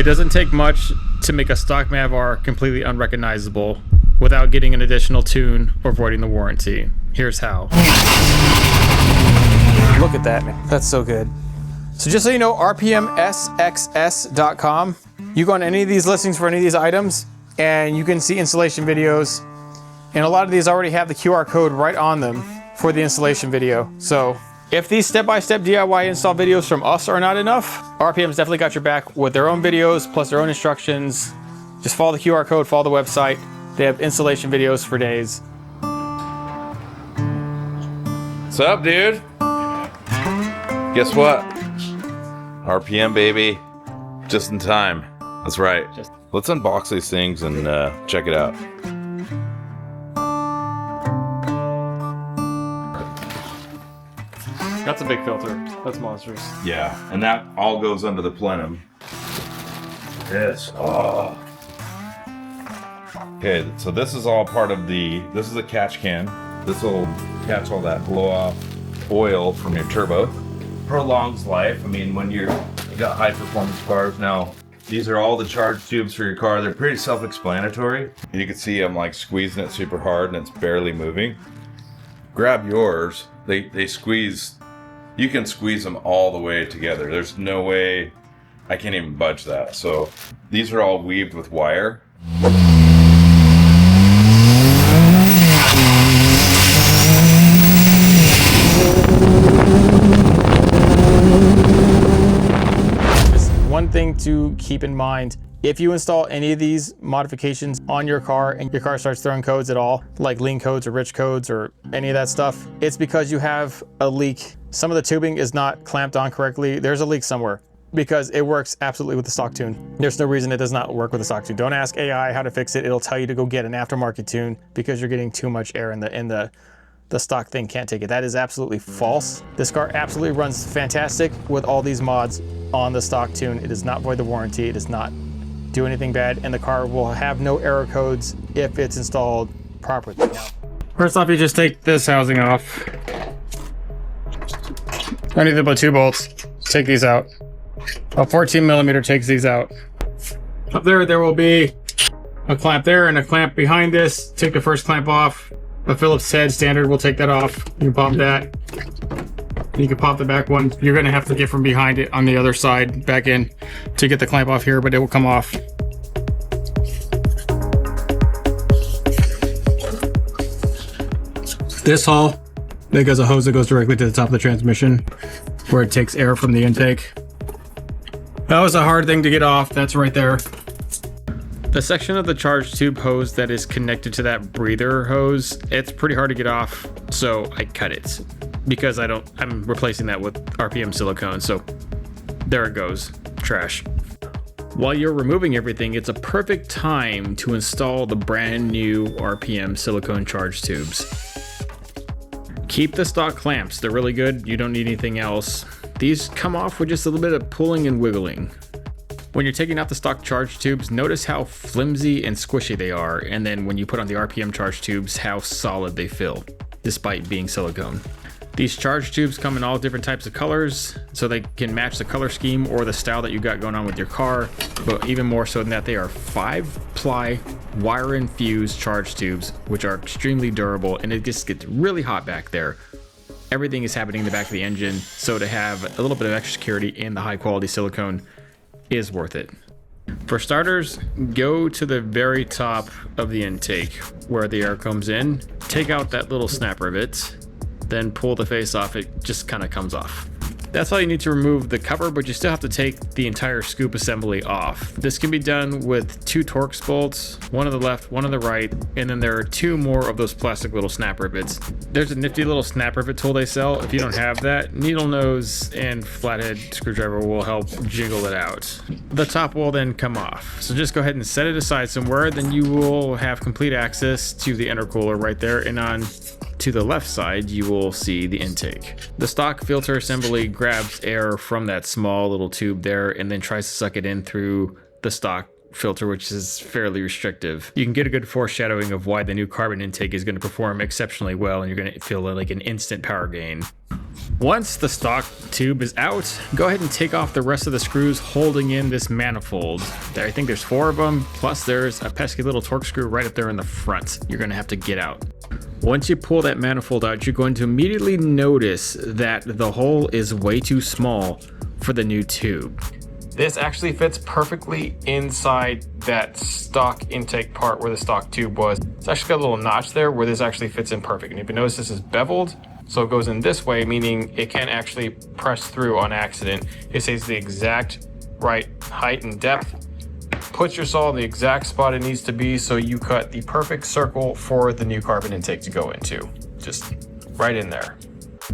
It doesn't take much to make a stock Mav R completely unrecognizable without getting an additional tune or voiding the warranty. Here's how. Look at that, that's so good. So just so you know, RPM SxS.com, you go on any of these listings for any of these items and you can see installation videos. And a lot of these already have the QR code right on them for the installation video. So if these step-by-step DIY install videos from us are not enough, RPM's definitely got your back with their own videos plus their own instructions. Just follow the QR code, follow the website. They have installation videos for days. What's up, dude? Guess what? RPM, baby. Just in time. That's right. Let's unbox these things and check it out. That's a big filter. That's monstrous. Yeah, and that all goes under the plenum. Yes. Oh. Okay, so this is all part of this is a catch can. This will catch all that blow off oil from your turbo. Prolongs life. I mean, when you got high performance cars now, these are all the charge tubes for your car. They're pretty self-explanatory. You can see I'm like squeezing it super hard and it's barely moving. Grab yours. They squeeze. You can squeeze them all the way together. There's no way I can't even budge that. So these are all weaved with wire. One thing to keep in mind, if you install any of these modifications on your car and your car starts throwing codes at all, like lean codes or rich codes or any of that stuff, it's because you have a leak. Some of the tubing is not clamped on correctly. There's a leak somewhere because it works absolutely with the stock tune. There's no reason it does not work with the stock tune. Don't ask AI how to fix it. It'll tell you to go get an aftermarket tune because you're getting too much air in the stock thing can't take it. That is absolutely false. This car absolutely runs fantastic with all these mods on the stock tune. It does not void the warranty. It does not do anything bad, and the car will have no error codes if it's installed properly. First off, you just take this housing off. I need about 2 bolts. Take these out. A 14mm takes these out. Up there will be a clamp there and a clamp behind this. Take the first clamp off. A Phillips head standard will take that off. You can pop that. You can pop the back one. You're gonna have to get from behind it on the other side back in to get the clamp off here, but it will come off. This hull, that goes a hose that goes directly to the top of the transmission where it takes air from the intake. That was a hard thing to get off. That's right there. The section of the charge tube hose that is connected to that breather hose, it's pretty hard to get off, so I cut it. Because I'm replacing that with RPM silicone, so there it goes, trash. While you're removing everything, it's a perfect time to install the brand new RPM silicone charge tubes. Keep the stock clamps, they're really good, you don't need anything else. These come off with just a little bit of pulling and wiggling. When you're taking out the stock charge tubes, notice how flimsy and squishy they are, and then when you put on the RPM charge tubes, how solid they feel, despite being silicone. These charge tubes come in all different types of colors, so they can match the color scheme or the style that you got going on with your car, but even more so than that, they are 5-ply wire-infused charge tubes, which are extremely durable, and it just gets really hot back there. Everything is happening in the back of the engine, so to have a little bit of extra security in the high-quality silicone is worth it. For starters, go to the very top of the intake where the air comes in, take out that little snap rivet, then pull the face off. It just kind of comes off. That's all you need to remove the cover, but you still have to take the entire scoop assembly off. This can be done with 2 Torx bolts, one on the left, one on the right, and then there are 2 more of those plastic little snap rivets. There's a nifty little snap rivet tool they sell. If you don't have that, needle nose and flathead screwdriver will help jiggle it out. The top will then come off. So just go ahead and set it aside somewhere, then you will have complete access to the intercooler right there, and on to the left side, you will see the intake. The stock filter assembly grabs air from that small little tube there and then tries to suck it in through the stock filter, which is fairly restrictive. You can get a good foreshadowing of why the new carbon intake is going to perform exceptionally well, and you're going to feel like an instant power gain. Once the stock tube is out, go ahead and take off the rest of the screws holding in this manifold. I think there's 4 of them, plus there's a pesky little torque screw right up there in the front you're going to have to get out. Once you pull that manifold out, you're going to immediately notice that the hole is way too small for the new tube. This actually fits perfectly inside that stock intake part where the stock tube was. It's actually got a little notch there where this actually fits in perfect. And if you notice, this is beveled, so it goes in this way, meaning it can't actually press through on accident. It stays the exact right height and depth. Puts your saw in the exact spot it needs to be, so you cut the perfect circle for the new carbon intake to go into. Just right in there.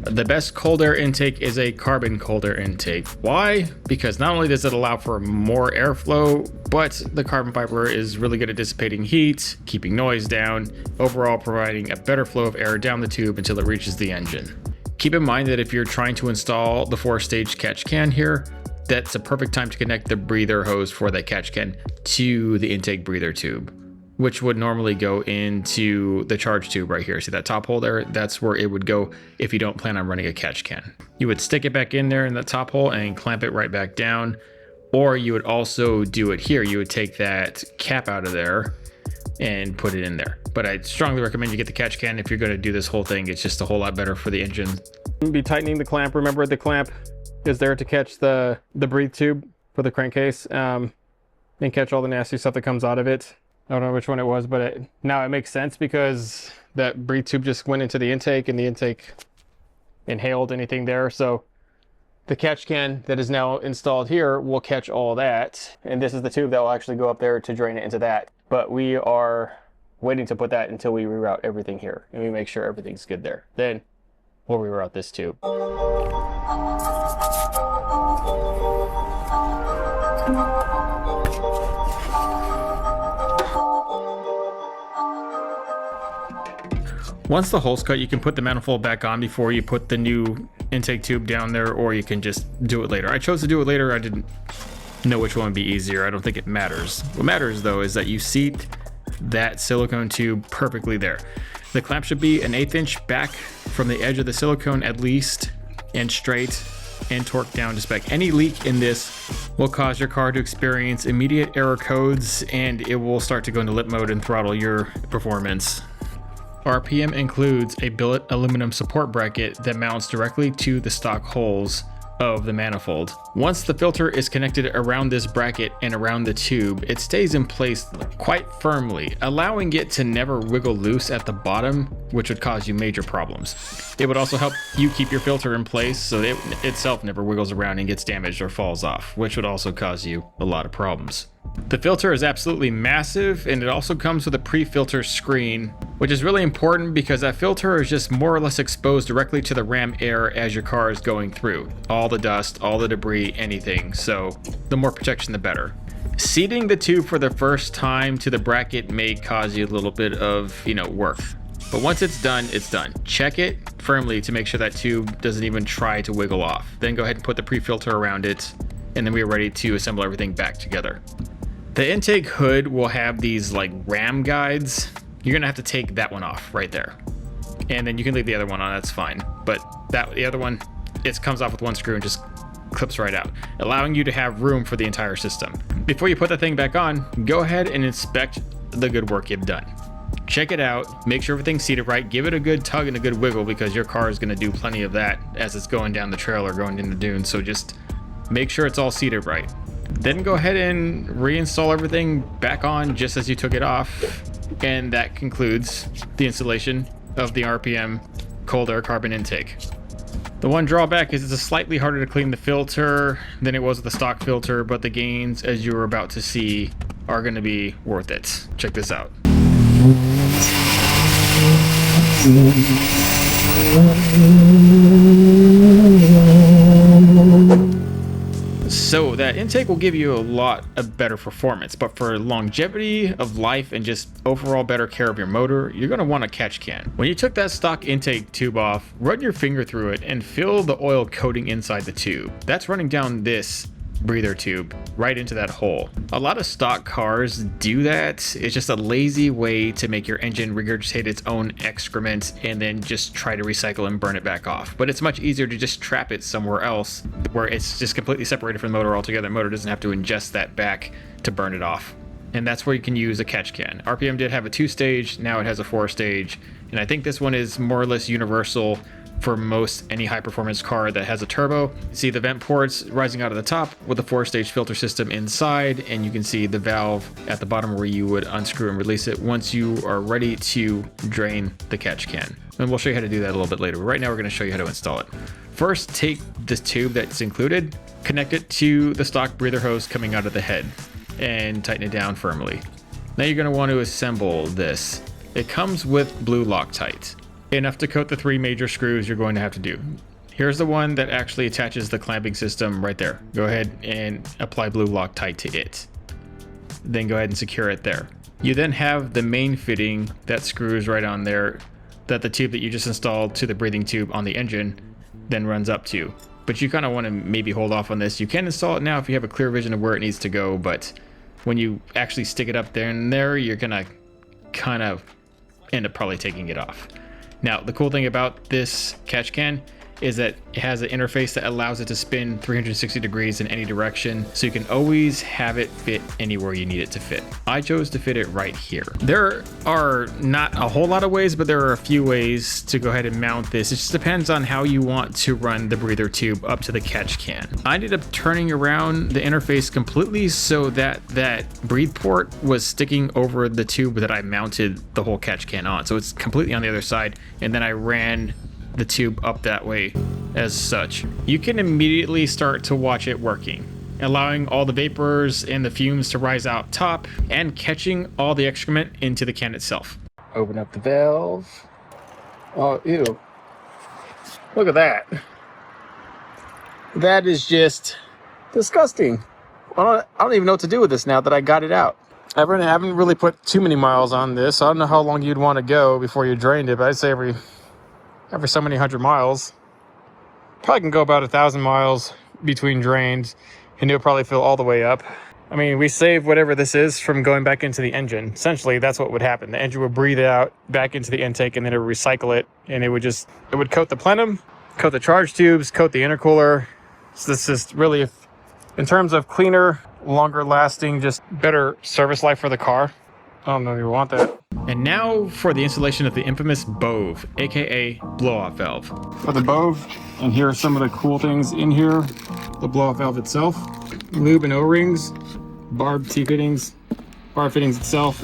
The best cold air intake is a carbon cold air intake. Why? Because not only does it allow for more airflow, but the carbon fiber is really good at dissipating heat, keeping noise down, overall providing a better flow of air down the tube until it reaches the engine. Keep in mind that if you're trying to install the 4-stage catch can here, that's a perfect time to connect the breather hose for that catch can to the intake breather tube, which would normally go into the charge tube right here. See that top hole there? That's where it would go if you don't plan on running a catch can. You would stick it back in there in the top hole and clamp it right back down. Or you would also do it here. You would take that cap out of there and put it in there. But I strongly recommend you get the catch can if you're going to do this whole thing. It's just a whole lot better for the engine. Be tightening the clamp. Remember, the clamp is there to catch the breathe tube for the crankcase and catch all the nasty stuff that comes out of it. I don't know which one it was, but now it makes sense because that breathe tube just went into the intake and the intake inhaled anything there. So the catch can that is now installed here will catch all that. And this is the tube that will actually go up there to drain it into that. But we are waiting to put that until we reroute everything here and we make sure everything's good there. Then we'll reroute this tube. Once the hole's cut, you can put the manifold back on before you put the new intake tube down there, or you can just do it later. I chose to do it later. I didn't know which one would be easier. I don't think it matters. What matters though is that you seat that silicone tube perfectly there. The clamp should be an 1/8 inch back from the edge of the silicone at least, and straight and torque down to spec. Any leak in this will cause your car to experience immediate error codes, and it will start to go into lip mode and throttle your performance. RPM includes a billet aluminum support bracket that mounts directly to the stock holes of the manifold. Once the filter is connected around this bracket and around the tube, it stays in place quite firmly, allowing it to never wiggle loose at the bottom, which would cause you major problems. It would also help you keep your filter in place so it itself never wiggles around and gets damaged or falls off, which would also cause you a lot of problems. The filter is absolutely massive, and it also comes with a pre-filter screen, which is really important because that filter is just more or less exposed directly to the ram air as your car is going through. All the dust, all the debris, anything. So the more protection, the better. Seating the tube for the first time to the bracket may cause you a little bit of, work. But once it's done, it's done. Check it firmly to make sure that tube doesn't even try to wiggle off. Then go ahead and put the pre-filter around it, and then we're ready to assemble everything back together. The intake hood will have these like ram guides. You're gonna have to take that one off right there. And then you can leave the other one on, that's fine. But the other one, it comes off with one screw and just clips right out, allowing you to have room for the entire system. Before you put the thing back on, go ahead and inspect the good work you've done. Check it out, make sure everything's seated right, give it a good tug and a good wiggle because your car is gonna do plenty of that as it's going down the trail or going in the dunes. So just make sure it's all seated right. Then go ahead and reinstall everything back on just as you took it off. And that concludes the installation of the RPM cold air carbon intake. The one drawback is it's slightly harder to clean the filter than it was with the stock filter, but the gains, as you were about to see, are going to be worth it. Check this out. So that intake will give you a lot of better performance, but for longevity of life and just overall better care of your motor, you're going to want a catch can. When you took that stock intake tube off, run your finger through it and feel the oil coating inside the tube. That's running down this breather tube right into that hole. A lot of stock cars do that. It's just a lazy way to make your engine regurgitate its own excrement and then just try to recycle and burn it back off. But it's much easier to just trap it somewhere else where it's just completely separated from the motor altogether. The motor doesn't have to ingest that back to burn it off. And that's where you can use a catch can. RPM did have a 2-stage, now it has a 4-stage. And I think this one is more or less universal for most any high performance car that has a turbo. See the vent ports rising out of the top with a 4-stage filter system inside, and you can see the valve at the bottom where you would unscrew and release it once you are ready to drain the catch can. And we'll show you how to do that a little bit later. But right now we're going to show you how to install it. First, take this tube that's included, connect it to the stock breather hose coming out of the head, and tighten it down firmly. Now you're going to want to assemble this. It comes with blue Loctite. Enough to coat the 3 major screws you're going to have to do. Here's the one that actually attaches the clamping system right there. Go ahead and apply blue Loctite to it. Then go ahead and secure it there. You then have the main fitting that screws right on there that the tube that you just installed to the breathing tube on the engine then runs up to. But you kind of want to maybe hold off on this. You can install it now if you have a clear vision of where it needs to go, but when you actually stick it up there and there, you're gonna kind of end up probably taking it off. Now, the cool thing about this catch can is that it has an interface that allows it to spin 360 degrees in any direction, so you can always have it fit anywhere you need it to fit. I chose to fit it right here. There are not a whole lot of ways, but there are a few ways to go ahead and mount this. It just depends on how you want to run the breather tube up to the catch can. I ended up turning around the interface completely so that that breathe port was sticking over the tube that I mounted the whole catch can on. So it's completely on the other side, and then I ran the tube up that way as such. You can immediately start to watch it working, allowing all the vapors and the fumes to rise out top and catching all the excrement into the can itself. Open up the valve. Oh, ew. Look at that. That is just disgusting. I don't even know what to do with this now that I got it out. I haven't really put too many miles on this. I don't know how long you'd want to go before you drained it, but I'd say every so many 100 miles. Probably can go about 1,000 miles between drains, and it'll probably fill all the way up. I mean, we save whatever this is from going back into the engine. Essentially, that's what would happen. The engine would breathe it out back into the intake, and then it would recycle it, and it would coat the plenum, coat the charge tubes, coat the intercooler. So this is really, in terms of cleaner, longer lasting, just better service life for the car. I don't know if you want that. And now for the installation of the infamous BOVE, aka blow-off valve. For the BOVE, and here are some of the cool things in here. The blow-off valve itself, lube and O-rings, barb T-fittings, bar fittings itself,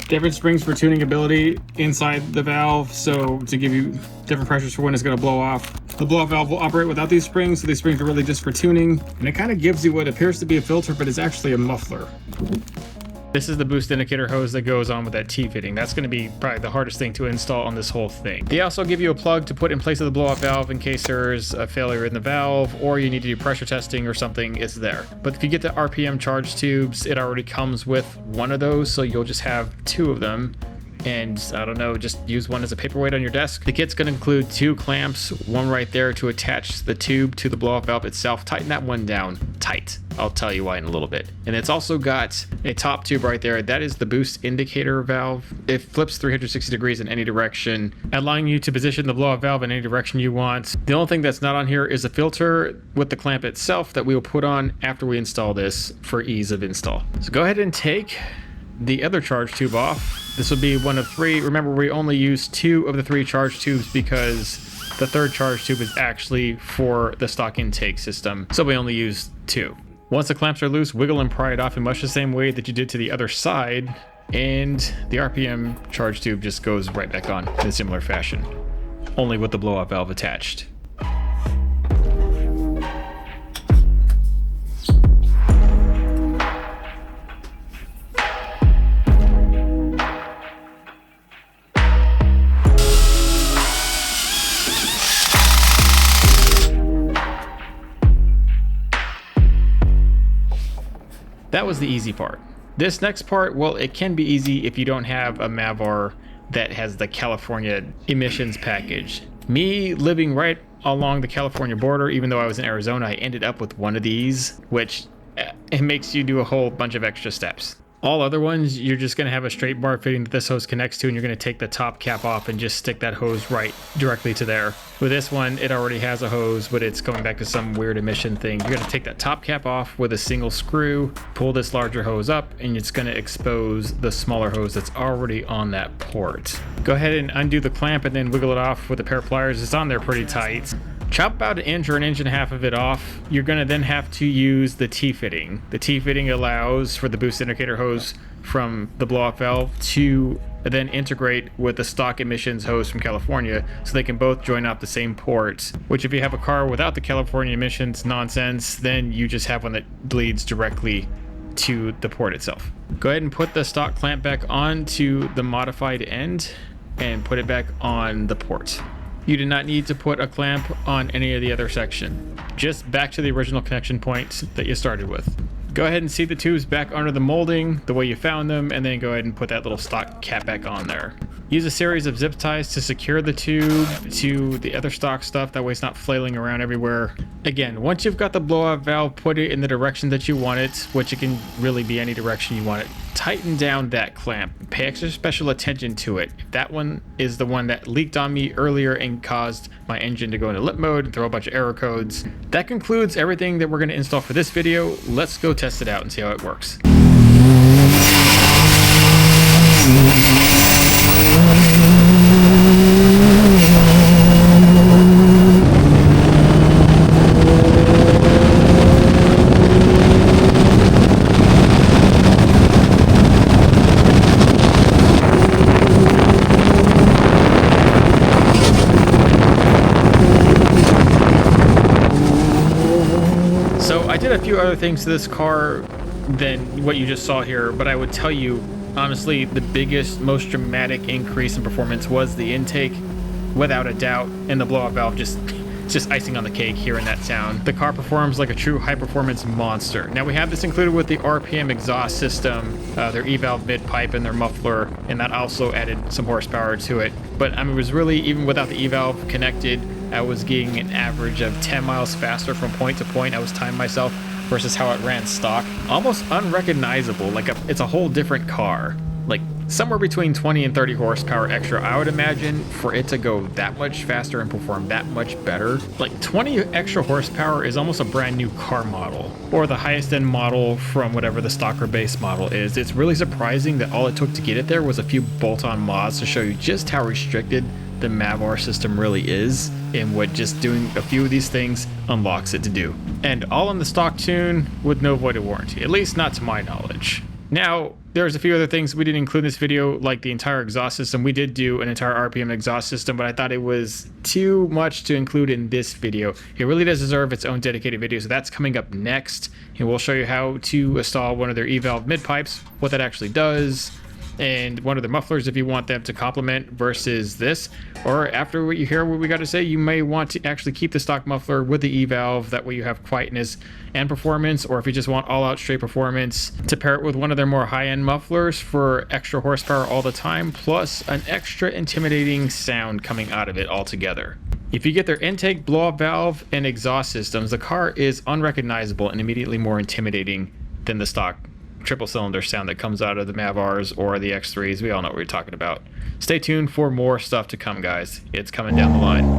different springs for tuning ability inside the valve, so to give you different pressures for when it's going to blow off. The blow-off valve will operate without these springs, so these springs are really just for tuning, and it kind of gives you what appears to be a filter, but it's actually a muffler. This is the boost indicator hose that goes on with that T-fitting. That's going to be probably the hardest thing to install on this whole thing. They also give you a plug to put in place of the blow-off valve in case there's a failure in the valve or you need to do pressure testing or something. It's there. But if you get the RPM charge tubes, it already comes with one of those, so you'll just have 2 of them. And I don't know, just use one as a paperweight on your desk. The kit's going to include 2 clamps, one right there to attach the tube to the blow-off valve itself. Tighten that one down tight. I'll tell you why in a little bit. And it's also got a top tube right there. That is the boost indicator valve. It flips 360 degrees in any direction, allowing you to position the blow-off valve in any direction you want. The only thing that's not on here is a filter with the clamp itself that we will put on after we install this for ease of install. So go ahead and take the other charge tube off. This will be one of 3. Remember, we only use 2 of the 3 charge tubes because the 3rd charge tube is actually for the stock intake system, so we only use 2. Once the clamps are loose, wiggle and pry it off in much the same way that you did to the other side, and the RPM charge tube just goes right back on in a similar fashion, only with the blow-off valve attached. That was the easy part. This next part, well, it can be easy if you don't have a Mav R that has the California emissions package. Me living right along the California border, even though I was in Arizona, I ended up with one of these, which it makes you do a whole bunch of extra steps. All other ones, you're just going to have a straight bar fitting that this hose connects to, and you're going to take the top cap off and just stick that hose right directly to there. With this one, it already has a hose, but it's going back to some weird emission thing. You're going to take that top cap off with a single screw, pull this larger hose up, and it's going to expose the smaller hose that's already on that port. Go ahead and undo the clamp and then wiggle it off with a pair of pliers. It's on there pretty tight. Chop about an inch or an inch and a half of it off. You're going to then have to use the T-fitting. The T-fitting allows for the boost indicator hose from the blow-off valve to then integrate with the stock emissions hose from California, so they can both join off the same port, which if you have a car without the California emissions nonsense, then you just have one that bleeds directly to the port itself. Go ahead and put the stock clamp back onto the modified end and put it back on the port. You do not need to put a clamp on any of the other section. Just back to the original connection point that you started with. Go ahead and seat the tubes back under the molding the way you found them, and then go ahead and put that little stock cap back on there. Use a series of zip ties to secure the tube to the other stock stuff, that way it's not flailing around everywhere. Again, once you've got the blow-off valve, put it in the direction that you want it, which it can really be any direction you want it. Tighten down that clamp. Pay extra special attention to it. If that one is the one that leaked on me earlier and caused my engine to go into limp mode and throw a bunch of error codes. That concludes everything that we're going to install for this video. Let's go test it out and see how it works. So I did a few other things to this car than what you just saw here, but I would tell you, honestly, the biggest, most dramatic increase in performance was the intake, without a doubt, and the blow-off valve just icing on the cake here in that sound. The car performs like a true high-performance monster. Now we have this included with the RPM exhaust system, their E-valve mid-pipe and their muffler, and that also added some horsepower to it. But I mean, it was really, even without the E-valve connected, I was getting an average of 10 miles faster from point to point. I was timing myself versus how it ran stock. Almost unrecognizable, like it's a whole different car. Like somewhere between 20 and 30 horsepower extra, I would imagine, for it to go that much faster and perform that much better. Like 20 extra horsepower is almost a brand new car model, or the highest end model from whatever the stock or base model is. It's really surprising that all it took to get it there was a few bolt-on mods to show you just how restricted the Mav R system really is, and what just doing a few of these things unlocks it to do. And all in the stock tune with no voided warranty, at least not to my knowledge. Now, there's a few other things we didn't include in this video, like the entire exhaust system. We did do an entire RPM exhaust system, but I thought it was too much to include in this video. It really does deserve its own dedicated video, so that's coming up next. And we'll show you how to install one of their E-valve mid-pipes, what that actually does, and one of the mufflers if you want them to complement versus this. Or after what you hear what we got to say, you may want to actually keep the stock muffler with the E-valve, that way you have quietness and performance. Or if you just want all-out straight performance, to pair it with one of their more high-end mufflers for extra horsepower all the time, plus an extra intimidating sound coming out of it altogether. If you get their intake, blow-off valve, and exhaust systems, the car is unrecognizable and immediately more intimidating than the stock triple cylinder sound that comes out of the Mav Rs or the X3s. We all know what we're talking about. Stay tuned for more stuff to come, guys. It's coming down the line.